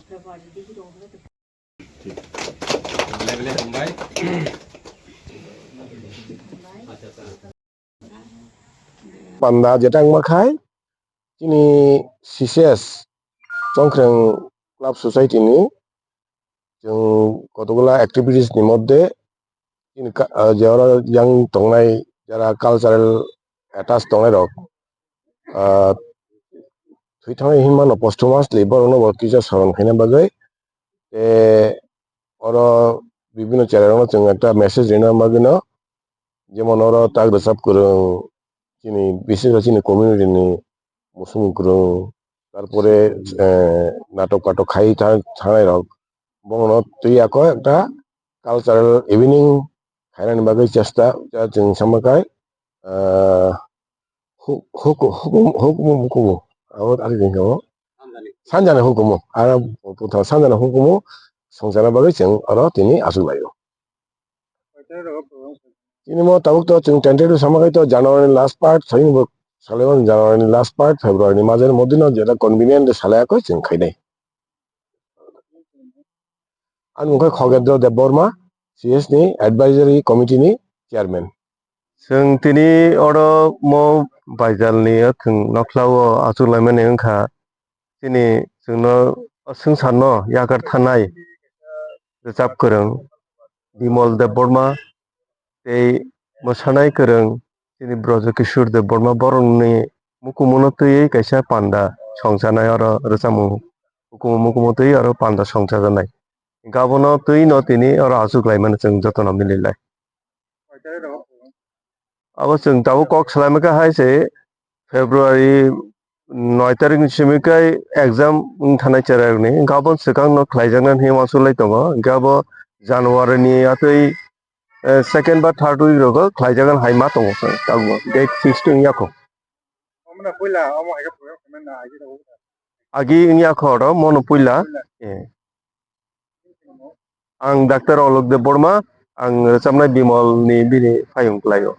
Panda jetang makai ini CCS Congkreng Club Society ni जों কতগুলা activities ni মধ্যে যারা yang tongnai যারা cultural attached tongnai rok थुइथांनाय हिमानो posthumously borno kisa soron khaina bagai oro বিভিন্ন চ্যানেলে जों একটা মেসেজ রিনা মাগিনো যেমন ওরা তাগ রেসাপ করুন চিনি বিশেষ চিনি কমিউনিটি নি মুসুম করুন তারপরে নাটক কাটক খাই থানাই রক বংনো তুই ako একটা কালচারাল ইভিনিং খাইনানি বাগৈ চেষ্টা जों সামকাই hukumu awat ari dingko sanjana hukumu ara puta sanjana hukumu songjana bagai जों oro tini asulayo ini mo tabuk to जों tentative samakai to January last part saling salewan January last part February majer modino jeta convenient salaya ko जों khainai an mukai Khogedro Debborma CS ni advisory committee ni chairman जों तिनी अरो मो बाइजालनि थों नख्लाव आजुलायमाने ओंखा तिनी जोंनो जों सानो यागार थानाय रोजाब गोरों बिमल देबबर्मा ते मोसानाय गोरों तिनी ब्रजकिशोर देबबर्मा बरंनि मुकुमुनो तयै कायसा पान्दा संजानाय आरो रोजामु मुकुमु तयै आरो पान्दा संजानाय गाबनो तै न तिनी आरो आजुलायमाने जों जतन मिलिलाय अब जों दाबो कक सालामका हायसे फेब्रुवारि 9 तारिखनि सिमैखाय एग्जाम थानाय चेरारनि गाबोन सिगां न ख्लायजांनान हिमासुलाय दङ गाबो जानुवारिनि आतै सेकेन्ड बा थार्ड उइक रग ख्लायजागोन हायमा दङ दागो डेट फिक्स दं याखौ आगि याखौ र मन पुइला आं डाक्टर अलक देबबर्मा आं रोजाबनाय बिमलनि बिनि फायुंलायो